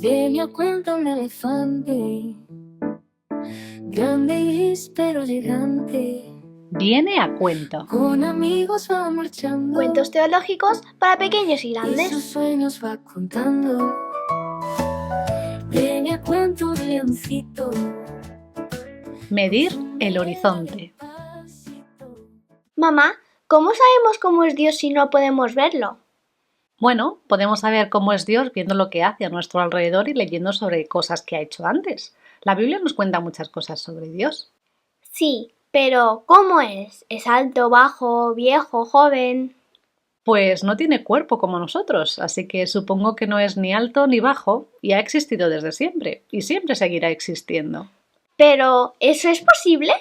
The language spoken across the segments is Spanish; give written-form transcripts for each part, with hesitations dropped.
Venía cuenta un elefante, grande y pero gigante. Viene a cuento. Con amigos va marchando. Cuentos teológicos para pequeños y Y grandes. sus sueños va contando. Viene a cuento un leoncito. Medir el horizonte. Mamá, ¿cómo sabemos cómo es Dios si no podemos verlo? Bueno, podemos saber cómo es Dios viendo lo que hace a nuestro alrededor y leyendo sobre cosas que ha hecho antes. La Biblia nos cuenta muchas cosas sobre Dios. Sí, pero ¿cómo es? ¿Es alto, bajo, viejo, joven? Pues no tiene cuerpo como nosotros, así que supongo que no es ni alto ni bajo y ha existido desde siempre y siempre seguirá existiendo. ¿Pero eso es posible?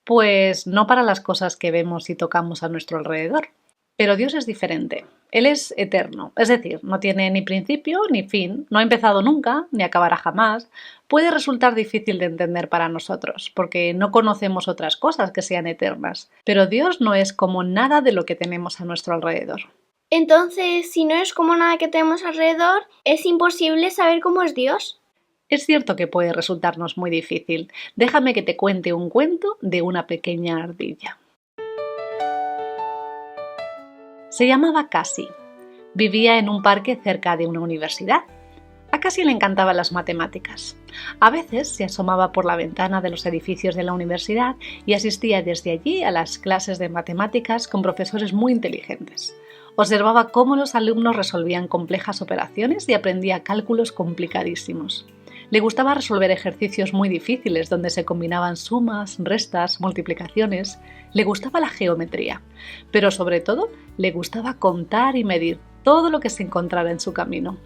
Pues no para las cosas que vemos y tocamos a nuestro alrededor. Pero Dios es diferente. Él es eterno, es decir, no tiene ni principio ni fin, no ha empezado nunca, ni acabará jamás. Puede resultar difícil de entender para nosotros, porque no conocemos otras cosas que sean eternas. Pero Dios no es como nada de lo que tenemos a nuestro alrededor. Entonces, si no es como nada que tenemos alrededor, ¿es imposible saber cómo es Dios? Es cierto que puede resultarnos muy difícil. Déjame que te cuente un cuento de una pequeña ardilla. Se llamaba Cassie. Vivía en un parque cerca de una universidad. A Cassie le encantaban las matemáticas. A veces se asomaba por la ventana de los edificios de la universidad y asistía desde allí a las clases de matemáticas con profesores muy inteligentes. Observaba cómo los alumnos resolvían complejas operaciones y aprendía cálculos complicadísimos. Le gustaba resolver ejercicios muy difíciles donde se combinaban sumas, restas, multiplicaciones. Le gustaba la geometría, pero sobre todo le gustaba contar y medir todo lo que se encontrara en su camino.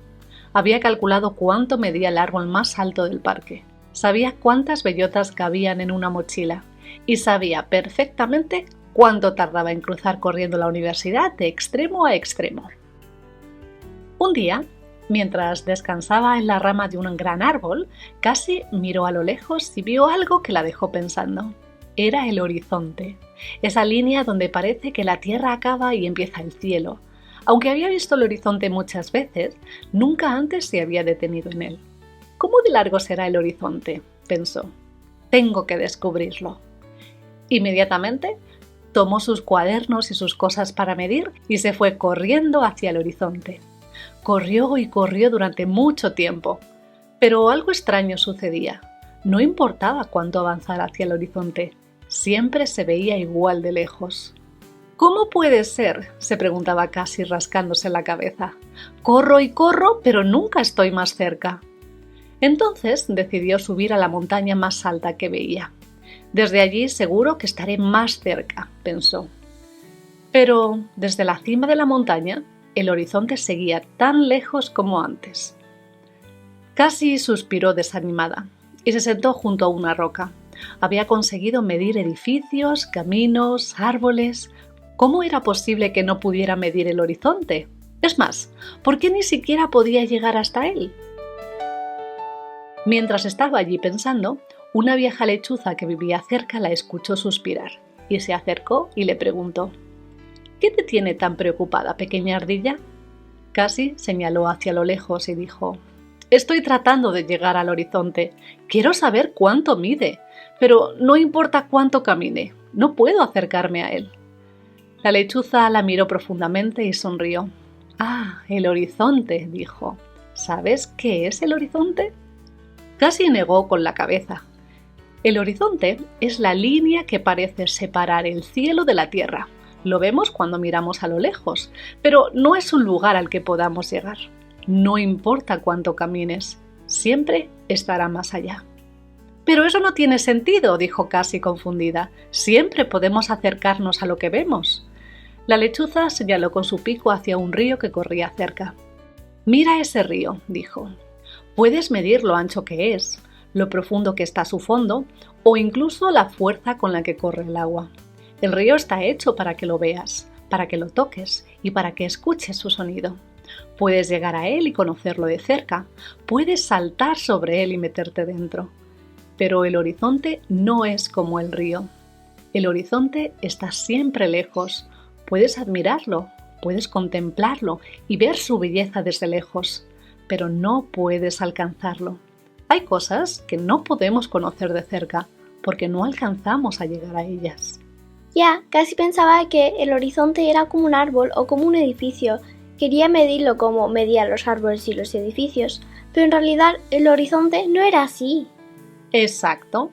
Había calculado cuánto medía el árbol más alto del parque. Sabía cuántas bellotas cabían en una mochila y sabía perfectamente cuánto tardaba en cruzar corriendo la universidad de extremo a extremo. Un día, mientras descansaba en la rama de un gran árbol, Cassie miró a lo lejos y vio algo que la dejó pensando. Era el horizonte, esa línea donde parece que la tierra acaba y empieza el cielo. Aunque había visto el horizonte muchas veces, nunca antes se había detenido en él. ¿Cómo de largo será el horizonte?, pensó. Tengo que descubrirlo. Inmediatamente tomó sus cuadernos y sus cosas para medir y se fue corriendo hacia el horizonte. Corrió y corrió durante mucho tiempo, pero algo extraño sucedía. No importaba cuánto avanzara hacia el horizonte, siempre se veía igual de lejos. ¿Cómo puede ser?, se preguntaba Cassie rascándose la cabeza. Corro y corro, pero nunca estoy más cerca. Entonces decidió subir a la montaña más alta que veía. Desde allí seguro que estaré más cerca, pensó. Pero desde la cima de la montaña, el horizonte seguía tan lejos como antes. Cassie suspiró desanimada y se sentó junto a una roca. Había conseguido medir edificios, caminos, árboles. ¿Cómo era posible que no pudiera medir el horizonte? Es más, ¿por qué ni siquiera podía llegar hasta él? Mientras estaba allí pensando, una vieja lechuza que vivía cerca la escuchó suspirar y se acercó y le preguntó: ¿Qué te tiene tan preocupada, pequeña ardilla? Cassie señaló hacia lo lejos y dijo: Estoy tratando de llegar al horizonte. Quiero saber cuánto mide, pero no importa cuánto camine, no puedo acercarme a él. La lechuza la miró profundamente y sonrió. Ah, el horizonte, dijo. ¿Sabes qué es el horizonte? Cassie negó con la cabeza. El horizonte es la línea que parece separar el cielo de la tierra. Lo vemos cuando miramos a lo lejos, pero no es un lugar al que podamos llegar. No importa cuánto camines, siempre estará más allá. Pero eso no tiene sentido, dijo Cassie confundida. Siempre podemos acercarnos a lo que vemos. La lechuza señaló con su pico hacia un río que corría cerca. Mira ese río, dijo. Puedes medir lo ancho que es, lo profundo que está su fondo o incluso la fuerza con la que corre el agua. El río está hecho para que lo veas, para que lo toques y para que escuches su sonido. Puedes llegar a él y conocerlo de cerca, puedes saltar sobre él y meterte dentro. Pero el horizonte no es como el río. El horizonte está siempre lejos. Puedes admirarlo, puedes contemplarlo y ver su belleza desde lejos. pero no puedes alcanzarlo. Hay cosas que no podemos conocer de cerca porque no alcanzamos a llegar a ellas. Ya, casi pensaba que el horizonte era como un árbol o como un edificio. Quería medirlo como medían los árboles y los edificios, pero en realidad el horizonte no era así. Exacto.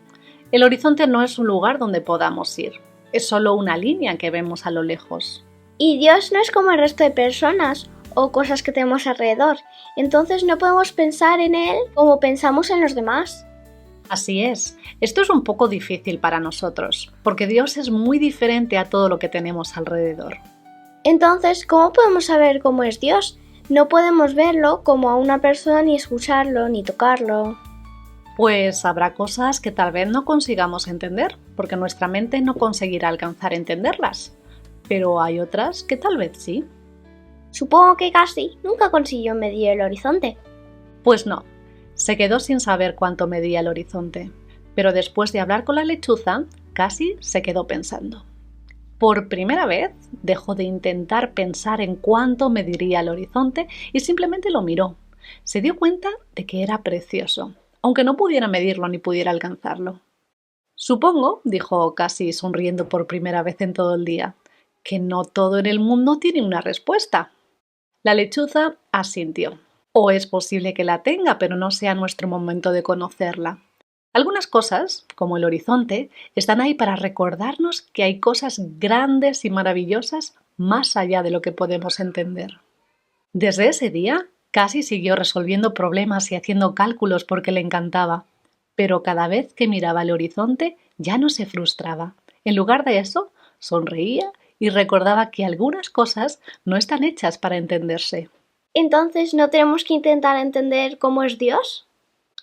El horizonte no es un lugar donde podamos ir. Es solo una línea que vemos a lo lejos. Y Dios no es como el resto de personas o cosas que tenemos alrededor. Entonces no podemos pensar en Él como pensamos en los demás. Así es. Esto es un poco difícil para nosotros, porque Dios es muy diferente a todo lo que tenemos alrededor. Entonces, ¿cómo podemos saber cómo es Dios? No podemos verlo como a una persona, ni escucharlo, ni tocarlo. Pues habrá cosas que tal vez no consigamos entender, porque nuestra mente no conseguirá alcanzar a entenderlas. Pero hay otras que tal vez sí. Supongo que Cassie nunca consiguió medir el horizonte. Pues no, se quedó sin saber cuánto medía el horizonte. Pero después de hablar con la lechuza, Cassie se quedó pensando. Por primera vez dejó de intentar pensar en cuánto mediría el horizonte y simplemente lo miró. Se dio cuenta de que era precioso, aunque no pudiera medirlo ni pudiera alcanzarlo. Supongo, dijo Cassie sonriendo por primera vez en todo el día, que no todo en el mundo tiene una respuesta. La lechuza asintió. O es posible que la tenga, pero no sea nuestro momento de conocerla. Algunas cosas, como el horizonte, están ahí para recordarnos que hay cosas grandes y maravillosas más allá de lo que podemos entender. Desde ese día, Cassie siguió resolviendo problemas y haciendo cálculos porque le encantaba. Pero cada vez que miraba el horizonte ya no se frustraba. En lugar de eso, sonreía y recordaba que algunas cosas no están hechas para entenderse. Entonces, ¿no tenemos que intentar entender cómo es Dios?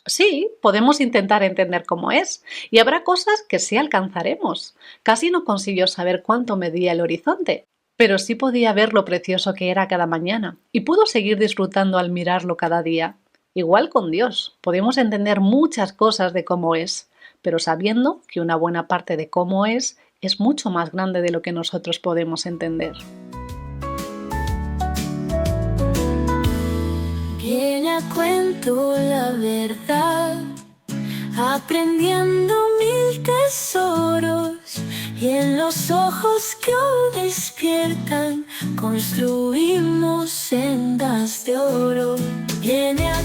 Sí, podemos intentar entender cómo es, y habrá cosas que sí alcanzaremos. Casi no consiguió saber cuánto medía el horizonte, pero sí podía ver lo precioso que era cada mañana, y pudo seguir disfrutando al mirarlo cada día. Igual con Dios, podemos entender muchas cosas de cómo es, pero sabiendo que una buena parte de cómo es mucho más grande de lo que nosotros podemos entender. Ella cuento la verdad, aprendiendo mil tesoros, y en los ojos que hoy despiertan construimos sendas de oro. Viene a